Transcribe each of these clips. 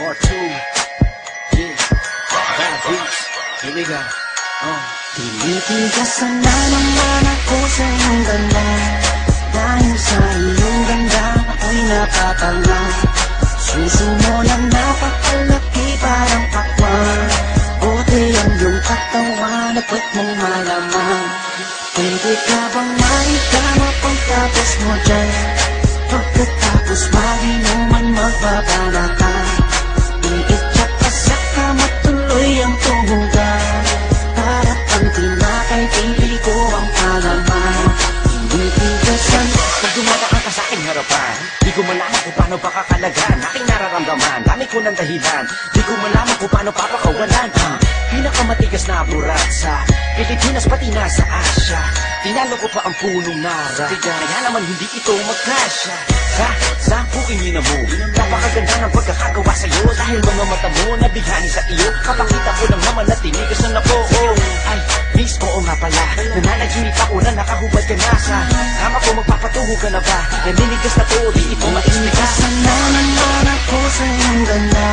Part 2. Yeah. Bad beats. Here we go. Tinitigasan na naman ako sa iyong ganda. Dahil sa iyong ganda ako'y napatanga. Suso mo na napakalaki parang pakwan. Buti ang iyong katawan at puwet mong malaman. Pwede ka bang maitama pagtapos mo dyan? Pagkatapos maginuman magbabanata. Iitsak ka sa kama tuloy ang tumugan. Para pang tinakay pipi ko ang palaman. Tinitigasan Pag dumadaan ka sa aking harapan, di ko malaman kung paano pakakalagan aking nararamdaman. Dami ko ng dahilan, di ko malaman kung paano papakawalan ang pinakamatigas na burat sa Pilipinas pati na sa Asya. Tinalo ko pa ang punong nara, kaya naman hindi ito magkasya. Sa puking ina mo, napakaganda ng pagkakagawa sa'yo. Dahil mga mata mo nabihani sa iyo, kapakita ko lang naman na tinigasan ako. Ay, miss, oo nga pala, nananaginip ako na nakahubad ka na sa kama ko. Magpapatungo ka na ba? Naninigas na to, di ito maismika. Tinitigasan na naman ako sa iyong ganda.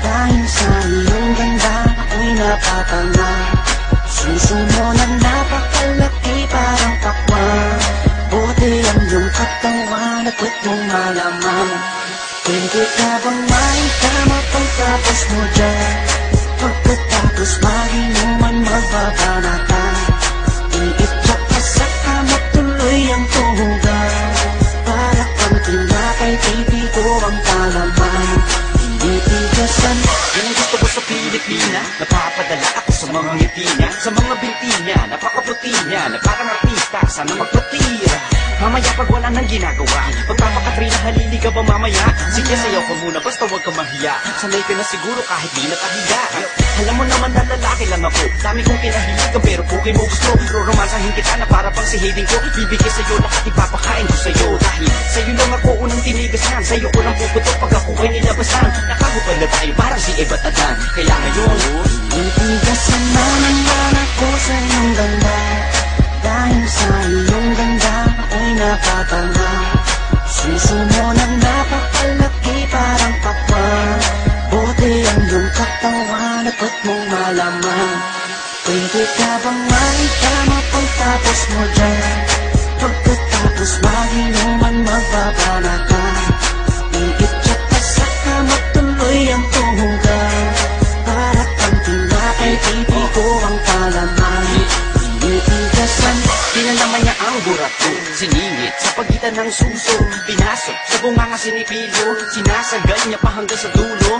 Dahil sa iyong ganda ako'y napatanga. Suso mo na napakalaki parang pakwan. Buti ang iyong katawan at puwet mong malaman. Pwede ka bang maitama pagtapos mo dyan? Pagkatapos maginuman magbabanata. Iitsak ka sa kama tuloy ang tumugan. Para pang tinakay pipi ko ang palaman. Tinitigasan Yan ang gusto ko sa Pilipina. Napapadala ako sa mga ngiti niya, sa mga binti niya, napakaputi niya, na parang artista, sana magpatira. Mamaya pag wala nang ginagawa, pagpapakatrina halili ka ba mamaya? Sige, sayaw ka muna, basta huwag ka mahiya. Sanay ka na siguro kahit di nakahiya. Alam mo naman na lalaki lang ako, dami kong pinahiligan pero puki mo gusto. Roromansahin kita na para pang si Hayden ko. Bibigay sa'yo lahat ipapakain ko sa'yo. Dahil sa'yo lang ako unang tinigasan, sa'yo ko lang puputok pag ako ay nilabasan. Nakahubad na tayo parang si Eva at Adan. Kaya ngayon, tinitigasan na naman ako sa iyong ganda. Dahil sa iyong ganda ako'y napatanga. Suso mo na napakalaki parang pakwan. Buti ang iyong katawan at puwet mong malaman. Pwede ka bang maitama pagtapos mo dyan? Pagkatapos maginuman magbabanata. Iitsak ka sa kama tuloy ang tumugan. Para kang tinakay pipi ko ang palaman. Tinitigasan pinalaman niya ang burat ko, siningit sa pagitan ng suso. Pinasok sa bunganga sinipilo, sinasagad niya pa hanggang sa dulo.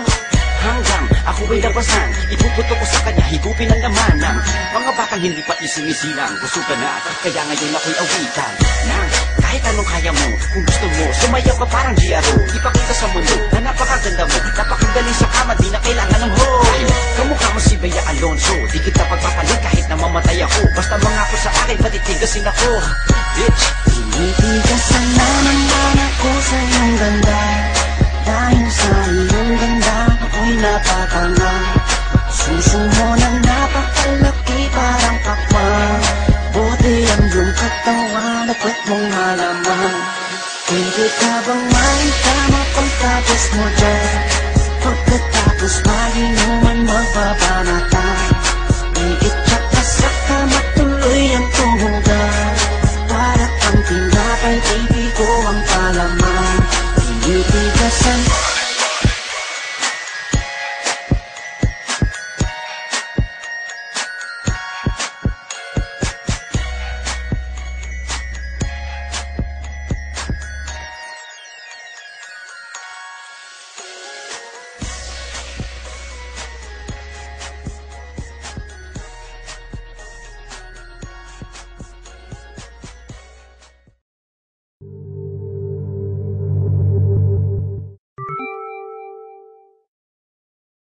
Hanggang ako ay labasan, ipuputo ko sa kanya, higupin ang laman ng mga batang hindi pa isinisilang. Gusto ka na, kaya ngayon ako'y awitan ng kahit anong kaya mo. Kung gusto mo, sumayaw ka parang GRO. Ipakita sa mundo na napakaganda mo, napakagaling sa kama, di na kailangan ng hoy. Kamukha mo si Bea Alonso, di kita pagpapalit kahit na mamatay ako. Basta mangako sa akin, patitigasin ako, bitch. Tinitigasan na naman ako sa iyong ganda. Dahil sa iyong ganda ako'y napatanga. Suso mo na napakalaki parang pakwan. Buti ang iyong katawan at puwet mong malaman. Pwede ka bang maitama pagtapos mo dyan?